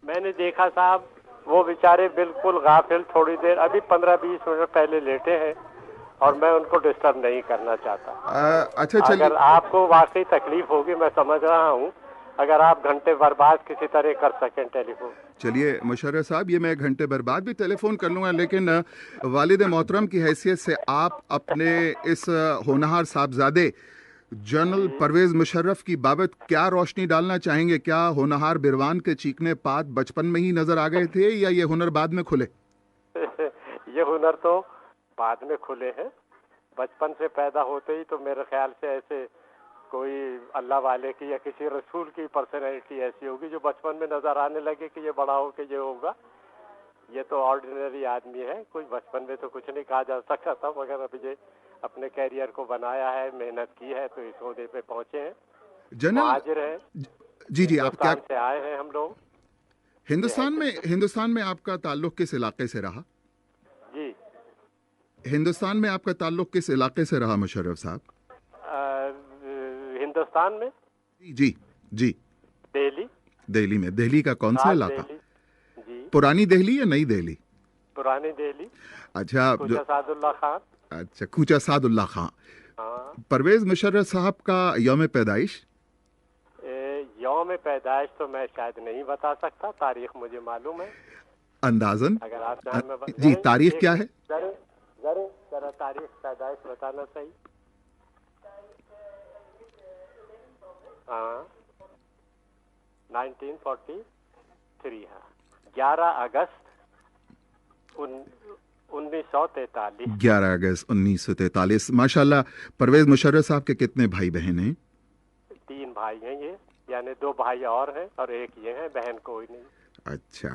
میں نے دیکھا صاحب وہ بیچارے بالکل غافل، تھوڑی دیر ابھی 15-20 منٹ پہلے لیٹے ہیں اور میں ان کو ڈسٹرب نہیں کرنا چاہتا. اچھا چلیے. اگر آپ کو واقعی تکلیف ہوگی میں سمجھ رہا ہوں، اگر آپ گھنٹے برباد کسی طرح کر سکیں ٹیلی فون. چلیے مشرف صاحب، یہ میں گھنٹے برباد بھی ٹیلی فون کر لوں گا، لیکن والد محترم کی حیثیت سے آپ اپنے اس ہونہار صاحبزادے جنرل جی پرویز مشرف کی بابت کیا روشنی ڈالنا چاہیں گے؟ کیا ہونہار بروان کے چیخنے پات بچپن میں ہی نظر آ گئے تھے یا یہ ہنر بعد میں کھلے؟ یہ ہنر تو بعد میں کھلے ہیں. بچپن سے پیدا ہوتے ہی تو میرے خیال سے ایسے کوئی اللہ والے کی یا کسی رسول کی پرسنالٹی ایسی ہوگی جو بچپن میں نظر آنے لگے کہ یہ بڑا ہو کے یہ ہوگا. یہ تو آرڈینری آدمی ہے، کوئی بچپن میں تو کچھ نہیں کہا جا سکتا تھا، مگر ابھی یہ اپنے کیریئر کو بنایا ہے، محنت کی ہے تو اس عہدے پہ پہنچے ہیں. جنرل مہاجر ہیں، جی جی، آپ کیا ہندوستان سے آئے ہیں ہم لوگ. یہ ہے کہ ہندوستان میں آپ کا تعلق کس علاقے سے رہا؟ جی ہندوستان میں آپ کا تعلق کس علاقے سے رہا مشرف صاحب؟ ہندوستان میں جی جی جی. دہلی، دہلی میں. دہلی کا کون سا راج علاقہ؟ دہلی. جی پرانی دہلی یا نئی دہلی؟ پرانی دہلی، اچھا کوچہ سعد اللہ خان. اچھا، کوچہ سعد اللہ خان. ہاں. پرویز مشرف صاحب کا یوم پیدائش؟ یوم پیدائش تو میں شاید نہیں بتا سکتا، تاریخ مجھے معلوم ہے. اندازاً اگر آپ چاہیں میں جی، تاریخ ایک کیا ہے؟ منٹ ذرا تاریخ پیدائش بتانا صحیح. ہاں 1943. ہاں 11 اگست 1943. 11 اگست 1943. ماشاء اللہ. پرویز مشرف صاحب کے کتنے بھائی بہن ہیں؟ 3 بھائی ہیں یہ، یعنی 2 بھائی اور ہیں اور ایک یہ ہیں، بہن کوئی نہیں. اچھا.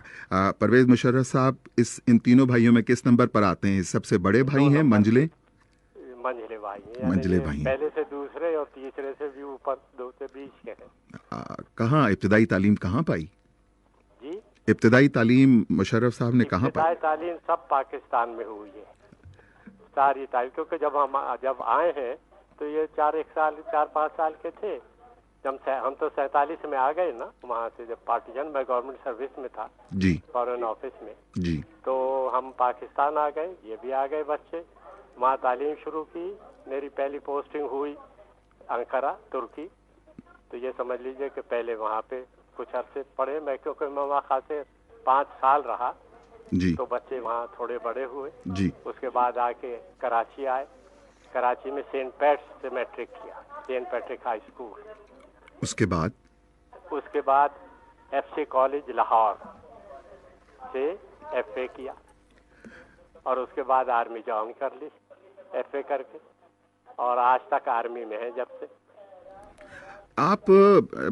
پرویز مشرف صاحب ان تینوں بھائیوں میں کس نمبر پر آتے ہیں؟ سب سے بڑے دو بھائی ہیں، نمبر منجلے؟ منجلے بھائی ہیں، یعنی منجلے یہ بھائی ہیں. پہلے سے دوسرے اور تیسرے سے بھی اوپر، 2 سے بیچ کے ہیں. کہاں ابتدائی تعلیم کہاں پائی؟ جی ابتدائی تعلیم مشرف صاحب نے کہاں پائی؟ ابتدائی تعلیم سب پاکستان میں ہوئی ہے ساری تعلیم، کیونکہ جب آئے ہیں تو یہ 4-5 سال کے تھے. ہم تو 47 میں آ گئے نا وہاں سے، جب پارٹیشن، میں گورنمنٹ سروس میں تھا، جی فارن آفس میں. جی. تو ہم پاکستان آ گئے، یہ بھی آ گئے بچے. وہاں تعلیم شروع کی. میری پہلی پوسٹنگ ہوئی انقرہ، ترکی. تو یہ سمجھ لیجئے کہ پہلے وہاں پہ کچھ عرصے پڑھے میں، کیونکہ میں وہاں خاصے 5 سال رہا جی تو بچے وہاں تھوڑے بڑے ہوئے. جی. اس کے بعد آ کے کراچی آئے. کراچی میں سینٹ پیٹس سے میٹرک کیا، سینٹ پیٹرک ہائی اسکول. اس کے بعد اس کے بعد ایف سی کالج لاہور سے ایف اے کیا، اور اس کے بعد آرمی جوائن کر لی ایف اے کر کے، اور آج تک آرمی میں ہیں جب سے. آپ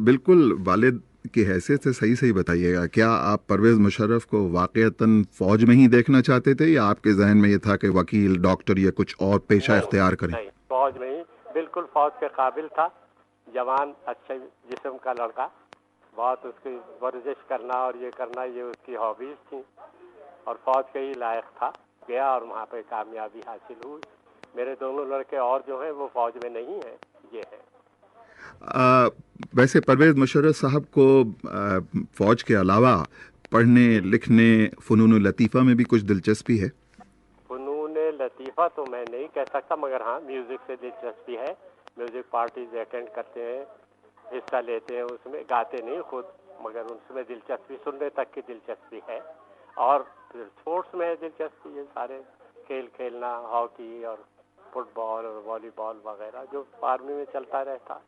بالکل والد کی حیثیت سے صحیح بتائیے گا، کیا آپ پرویز مشرف کو واقعتاً فوج میں ہی دیکھنا چاہتے تھے یا آپ کے ذہن میں یہ تھا کہ وکیل، ڈاکٹر یا کچھ اور پیشہ نہیں اختیار کریں؟ نہیں، فوج میں ہی، بالکل فوج کے قابل تھا. جوان، اچھے جسم کا لڑکا، بہت اس کی ورزش کرنا اور یہ کرنا یہ اس کی ہابیز تھیں، اور فوج کے ہی لائق تھا. گیا اور وہاں پہ کامیابی حاصل ہوئی. میرے دونوں لڑکے اور جو ہیں وہ فوج میں نہیں ہیں، یہ ہیں. ویسے پرویز مشرف صاحب کو فوج کے علاوہ پڑھنے، جی لکھنے، فنون لطیفہ میں بھی کچھ دلچسپی ہے؟ فنون لطیفہ تو میں نہیں کہہ سکتا، مگر ہاں میوزک سے دلچسپی ہے. میوزک پارٹیز اٹینڈ کرتے ہیں، حصہ لیتے ہیں اس میں، گاتے نہیں خود مگر اس میں دلچسپی، سننے تک کی دلچسپی ہے. اور اسپورٹس میں دلچسپی ہے، سارے کھیل کھیلنا، ہاکی اور فٹ بال اور والی بال وغیرہ جو آرمی میں چلتا رہتا.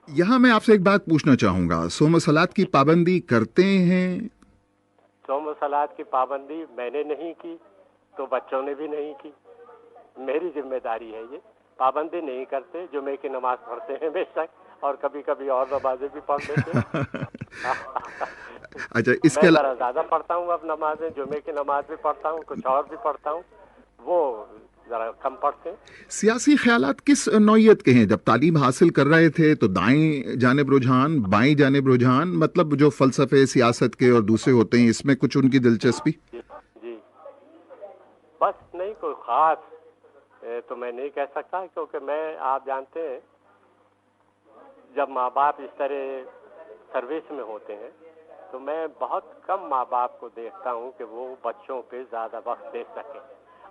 یہاں میں آپ سے ایک بات پوچھنا چاہوں گا، صوم و صلات کی پابندی کرتے ہیں؟ صوم و صلات کی پابندی میں نے نہیں کی تو بچوں نے بھی نہیں کی، میری ذمہ داری ہے یہ. پابندی نہیں کرتے، جمعے کی نماز پڑھتے ہیں بے شک، اور کبھی کبھی اور نمازیں بھی پڑھ لیتے ہیں. اچھا، اس کے میں ذرا زیادہ پڑھتا ہوں اب نمازیں، جمعے کی نماز بھی پڑھتا ہوں، کچھ اور بھی پڑھتا ہوں، وہ ذرا کم پڑھتے ہیں. سیاسی خیالات کس نوعیت کے ہیں؟ جب تعلیم حاصل کر رہے تھے تو دائیں جانب رجحان، بائیں جانب رجحان، مطلب جو فلسفے سیاست کے اور دوسرے ہوتے ہیں، اس میں کچھ ان کی دلچسپی؟ جی جی، بس نہیں کوئی خاص تو میں نہیں کہہ سکتا، کیونکہ میں، آپ جانتے ہیں جب ماں باپ اس طرح سروس میں ہوتے ہیں تو میں بہت کم ماں باپ کو دیکھتا ہوں کہ وہ بچوں پہ زیادہ وقت دے سکیں.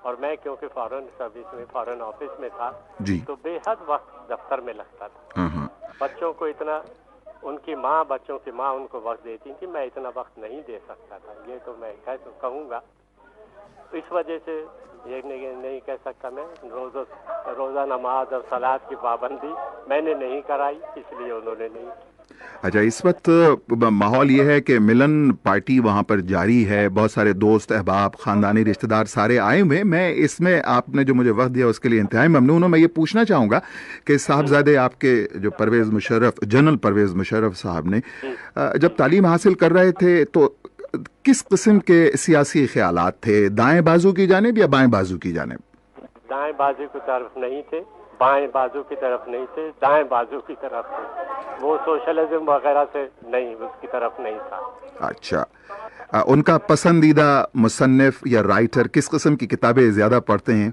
اور میں کیونکہ فارن سروس میں فارن آفس میں تھا جی تو بے حد وقت دفتر میں لگتا تھا. ہاں ہاں بچوں کو اتنا ان کی ماں بچوں کی ماں ان کو وقت دیتی تھی, میں اتنا وقت نہیں دے سکتا تھا. یہ تو میں کہوں گا. اس وجہ سے یہ نہیں کہہ سکتا میں روزہ نماز اور صلاۃ کی پابندی میں نے نہیں کرائی, اس لیے انہوں نے نہیں. اچھا, اس وقت ماحول یہ ہے کہ ملن پارٹی وہاں پر جاری ہے, بہت سارے دوست احباب خاندانی رشتہ دار سارے آئے ہوئے. میں اس میں آپ نے جو مجھے وقت دیا اس کے لیے انتہائی ممنون ہوں. میں یہ پوچھنا چاہوں گا کہ صاحبزادے آپ کے جو پرویز مشرف, جنرل پرویز مشرف صاحب نے جب تعلیم حاصل کر رہے تھے تو کس قسم کے سیاسی خیالات تھے, دائیں بازو کی جانب یا بائیں بازو کی جانب؟ دائیں بازو کی طرف نہیں تھے, بائیں بازو کی طرف نہیں تھے, دائیں بازو کی طرف تھے. وہ سوشلزم وغیرہ سے نہیں, اس کی طرف نہیں تھا. اچھا, ان کا پسندیدہ مصنف یا رائٹر کس قسم کی کتابیں زیادہ پڑھتے ہیں؟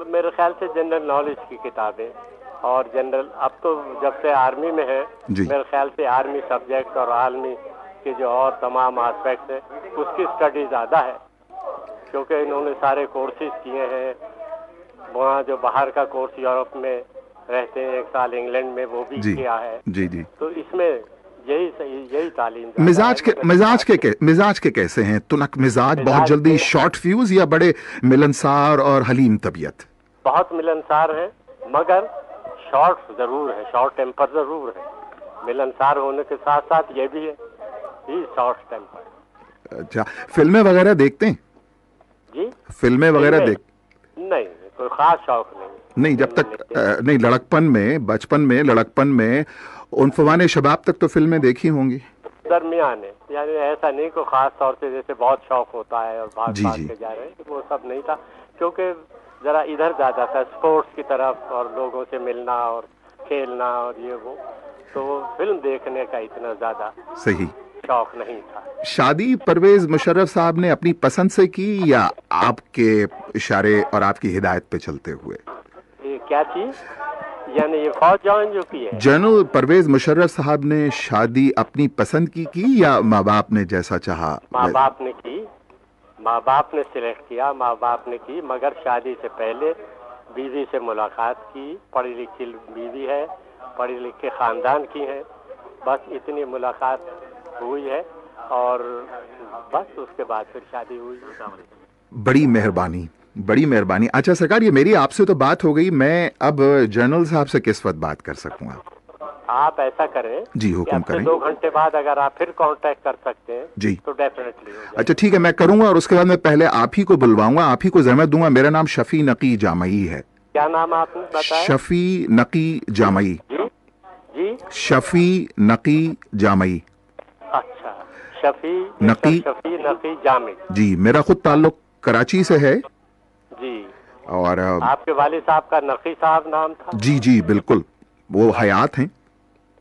میرے خیال سے جنرل نالج کی کتابیں, اور جنرل اب تو جب سے آرمی میں ہے جی میرے خیال سے آرمی سبجیکٹ اور عالمی کے جو اور تمام آسپیکٹس ہیں اس کی اسٹڈی زیادہ ہے, کیونکہ انہوں نے سارے کورسز کیے ہیں. وہاں جو باہر کا کورس یورپ میں رہتے ہیں 1 سال انگلینڈ میں وہ بھی جی کیا ہے. جی جی. تو اس میں یہی تعلیم مزاج کے کیسے ہیں؟ تنک مزاج, بہت جلدی شارٹ فیوز, یا بڑے ملنسار اور حلیم طبیعت؟ بہت ملنسار ہیں مگر شارٹ ضرور ہے, شارٹ ٹیمپر ضرور ہے. ملنسار ہونے کے ساتھ ساتھ یہ بھی ہے ہی شارٹ ٹیمپر. اچھا, فلمیں وغیرہ دیکھتے ہیں؟ جی فلمیں وغیرہ نہیں, کوئی خاص شوق نہیں, جب تک نہیں, لڑکپن میں, بچپن میں, لڑکپن میں, عنفوان شباب تک تو فلمیں دیکھی ہوں گی؟ درمیان ہے, یعنی ایسا نہیں کوئی خاص طور سے جیسے بہت شوق ہوتا ہے اور بھاگ کے جا رہے ہیں, وہ سب نہیں تھا. کیونکہ ذرا ادھر زیادہ تھا اسپورٹس کی طرف اور لوگوں سے ملنا اور کھیلنا اور یہ وہ, تو فلم دیکھنے کا اتنا زیادہ صحیح شوق نہیں تھا. شادی پرویز مشرف صاحب نے اپنی پسند سے کی یا آپ کے اشارے اور آپ کی ہدایت پہ چلتے ہوئے؟ یہ کیا چیز, یعنی یہ فوج جوائن جو کی ہے؟ جنرل پرویز مشرف صاحب نے شادی اپنی پسند کی یا ماں باپ نے جیسا چاہا؟ ماں باپ نے کی, ماں باپ نے سلیکٹ کیا, ماں باپ نے کی, مگر شادی سے پہلے بیوی سے ملاقات کی. پڑھی لکھی بیوی ہے, پڑھی لکھے خاندان کی ہے, بس اتنی ملاقات ہوئی ہے اور بس اس کے بعد پھر شادی ہوئی. بڑی مہربانی, بڑی مہربانی. اچھا سرکار, یہ میری آپ سے تو بات ہو گئی, میں اب جنرل صاحب سے کس وقت بات کر سکوں گا؟ آپ ایسا کریں جی, حکم کریں. 2 گھنٹے بعد اگر آپ پھر کانٹیکٹ کر سکتے ہیں جی تو ڈیفینیٹلی. اچھا ٹھیک ہے, میں کروں گا, اور اس کے بعد میں پہلے آپ ہی کو بلواؤں گا, آپ ہی کو زحمت دوں گا. میرا نام شفیع نقی جامعی ہے. کیا نام آپ نے بتایا؟ شفیع نقی جامعی. جی شفیع نقی جامعی. اچھا, شفیع نقی جامعی. جی, میرا خود تعلق کراچی سے ہے. جی, اور آپ کے والد صاحب کا نقی صاحب نام تھا؟ جی بالکل, وہ حیات ہیں.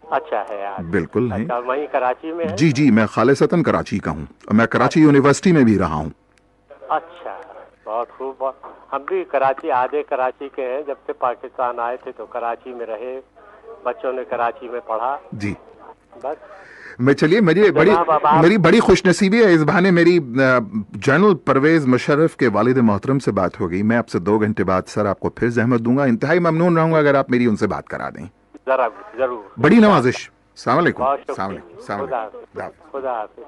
اچھا ہے, بالکل ہیں. وہیں کراچی میں؟ جی, میں خالصتاً کراچی کا ہوں, میں کراچی یونیورسٹی میں بھی رہا ہوں. اچھا, بہت خوب. ہم بھی کراچی, آدھے کراچی کے ہیں. جب سے پاکستان آئے تھے تو کراچی میں رہے, بچوں نے کراچی میں پڑھا. جی, بس میں چلیے, میری بڑی خوش نصیبی ہے, اس بہانے میری جنرل پرویز مشرف کے والد محترم سے بات ہو گئی. میں آپ سے 2 گھنٹے بعد سر آپ کو پھر زحمت دوں گا. انتہائی ممنون رہوں گا اگر آپ میری ان سے بات کرا دیں. ضرور. بڑی نوازش. السلام علیکم. خدا حافظ.